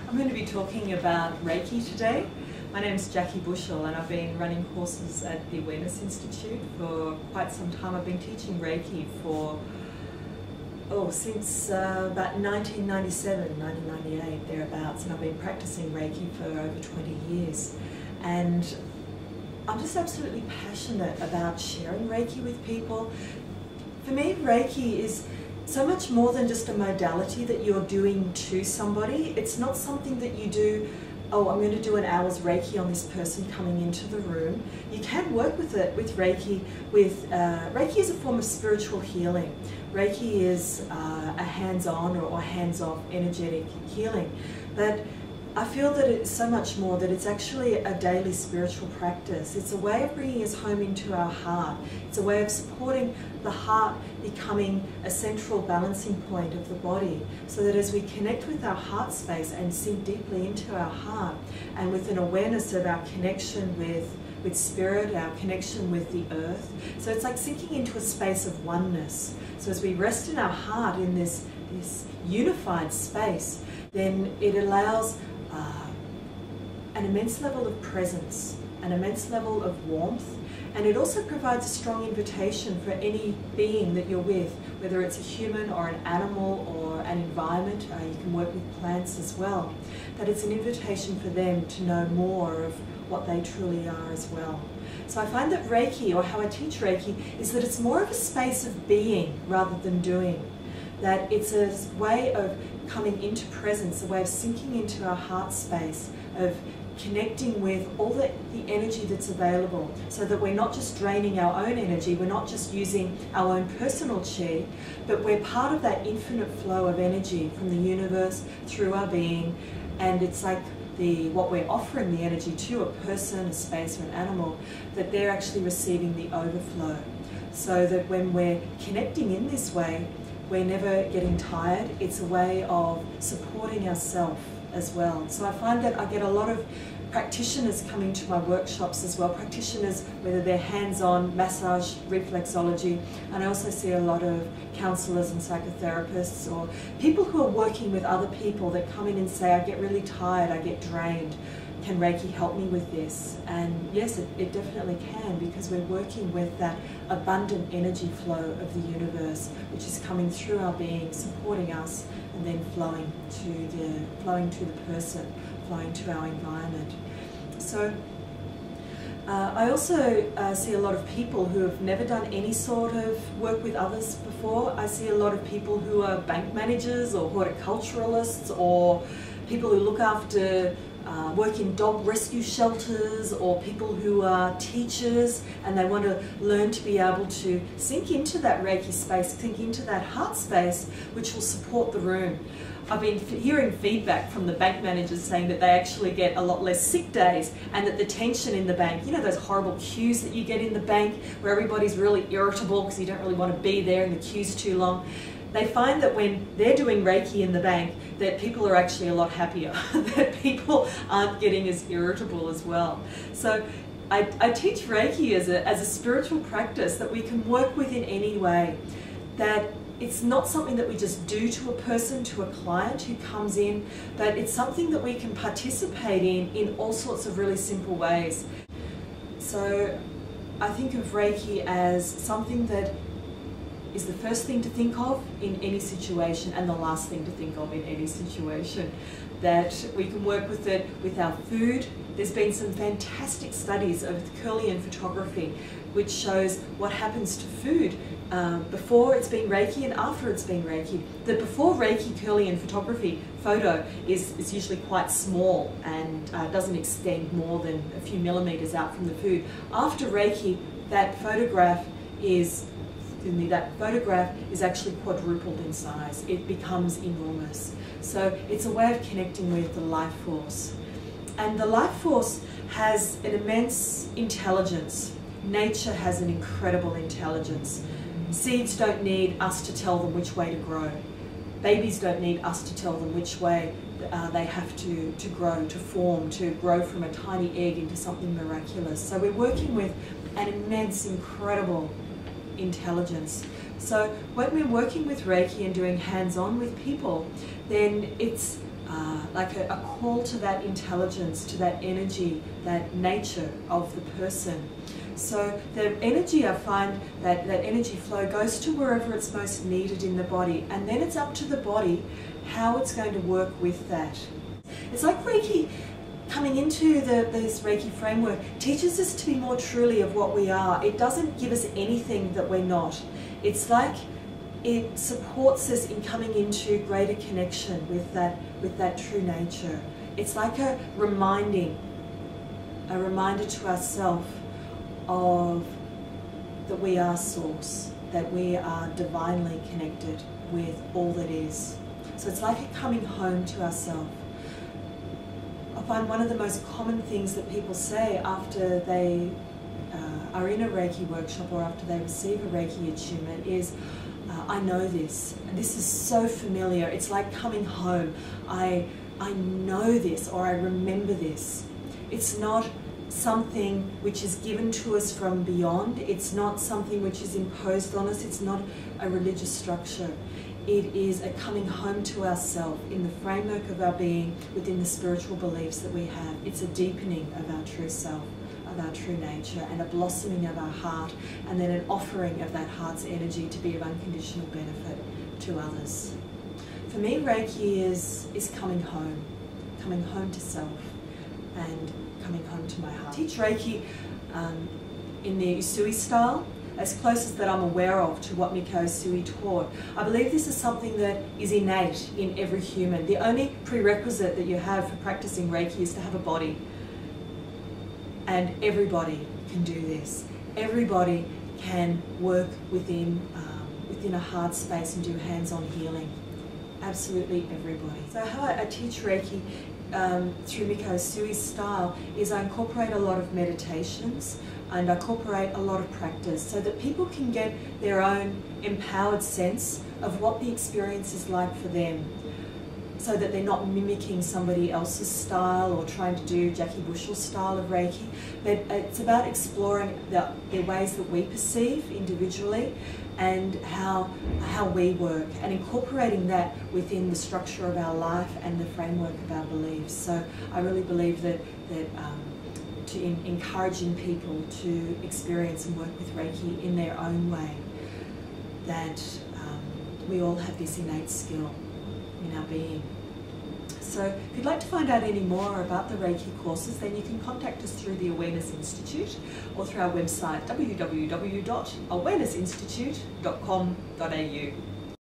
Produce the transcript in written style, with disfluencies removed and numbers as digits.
I'm going to be talking about Reiki today. My name is Jacqui Bushell and I've been running courses at the Awareness Institute for quite some time. I've been teaching Reiki for, since about 1997, 1998, thereabouts, and I've been practicing Reiki for over 20 years. And I'm just absolutely passionate about sharing Reiki with people. For me, Reiki is so much more than just a modality that you're doing to somebody. It's not something that you do, oh, I'm going to do an hour's Reiki on this person coming into the room. You can work with it with Reiki. Reiki is a form of spiritual healing. Reiki is a hands-on or hands-off energetic healing. But I feel that it's so much more, that it's actually a daily spiritual practice. It's a way of bringing us home into our heart. It's a way of supporting the heart becoming a central balancing point of the body, so that as we connect with our heart space and sink deeply into our heart, and with an awareness of our connection with spirit, our connection with the earth, so it's like sinking into a space of oneness. So as we rest in our heart in this unified space, then it allows an immense level of presence, an immense level of warmth, and it also provides a strong invitation for any being that you're with, whether it's a human or an animal or an environment. You can work with plants as well, that it's an invitation for them to know more of what they truly are as well. So I find that Reiki, or how I teach Reiki, is that it's more of a space of being rather than doing. That it's a way of coming into presence, a way of sinking into our heart space, of connecting with all the energy that's available, so that we're not just draining our own energy, we're not just using our own personal chi, but we're part of that infinite flow of energy from the universe through our being. And it's like what we're offering the energy to, a person, a space, or an animal, that they're actually receiving the overflow. So that when we're connecting in this way, we're never getting tired. It's a way of supporting ourselves as well. So I find that I get a lot of practitioners coming to my workshops as well, practitioners, whether they're hands-on, massage, reflexology, and I also see a lot of counsellors and psychotherapists, or people who are working with other people that come in and say, I get really tired, I get drained. Can Reiki help me with this? And yes, it definitely can, because we're working with that abundant energy flow of the universe, which is coming through our being, supporting us, and then flowing to the person, flowing to our environment. So I also see a lot of people who have never done any sort of work with others before. I see a lot of people who are bank managers or horticulturalists, or people who look after work in dog rescue shelters, or people who are teachers and they want to learn to be able to sink into that Reiki space, sink into that heart space, which will support the room. I've been hearing feedback from the bank managers saying that they actually get a lot less sick days, and that the tension in the bank, you know those horrible queues that you get in the bank where everybody's really irritable because you don't really want to be there and the queue's too long. They find that when they're doing Reiki in the bank, that people are actually a lot happier, that people aren't getting as irritable as well. So I teach Reiki as a spiritual practice that we can work with in any way, that it's not something that we just do to a person, to a client who comes in, but it's something that we can participate in all sorts of really simple ways. So I think of Reiki as something that is the first thing to think of in any situation and the last thing to think of in any situation. That we can work with it with our food. There's been some fantastic studies of Kirlian photography which shows what happens to food before it's been Reiki and after it's been Reiki. The before Reiki Kirlian photography photo is usually quite small and doesn't extend more than a few millimeters out from the food. After Reiki, that photograph is actually quadrupled in size. It becomes enormous. So it's a way of connecting with the life force. And the life force has an immense intelligence. Nature has an incredible intelligence. Seeds don't need us to tell them which way to grow. Babies don't need us to tell them which way they have to grow, to form, to grow from a tiny egg into something miraculous. So we're working with an immense, incredible intelligence. So when we're working with Reiki and doing hands-on with people, then it's like a call to that intelligence, to that energy, that nature of the person. So the energy, I find that energy flow goes to wherever it's most needed in the body, and then it's up to the body how it's going to work with that. It's like Reiki coming into this Reiki framework teaches us to be more truly of what we are. It doesn't give us anything that we're not. It's like it supports us in coming into greater connection with that true nature. It's like a reminder to ourselves of that we are source, that we are divinely connected with all that is. So it's like a coming home to ourselves. I find one of the most common things that people say after they are in a Reiki workshop or after they receive a Reiki attunement is, I know this, and this is so familiar. It's like coming home. I know this, or I remember this. It's not something which is given to us from beyond. It's not something which is imposed on us. It's not a religious structure. It is a coming home to ourselves in the framework of our being within the spiritual beliefs that we have. It's a deepening of our true self, of our true nature, and a blossoming of our heart, and then an offering of that heart's energy to be of unconditional benefit to others. For me, Reiki is coming home to self, and coming home to my heart. I teach Reiki in the Usui style, as close as that I'm aware of to what Miko Usui taught. I believe this is something that is innate in every human. The only prerequisite that you have for practicing Reiki is to have a body. And everybody can do this. Everybody can work within a heart space and do hands-on healing. Absolutely everybody. So how I teach Reiki through Miko Usui's style is I incorporate a lot of meditations and I incorporate a lot of practice so that people can get their own empowered sense of what the experience is like for them, so that they're not mimicking somebody else's style or trying to do Jacqui Bushell's style of Reiki. But it's about exploring the ways that we perceive individually and how we work, and incorporating that within the structure of our life and the framework of our beliefs. So I really believe that encouraging people to experience and work with Reiki in their own way, that we all have this innate skill in our being. So if you'd like to find out any more about the Reiki courses, then you can contact us through the Awareness Institute or through our website www.awarenessinstitute.com.au.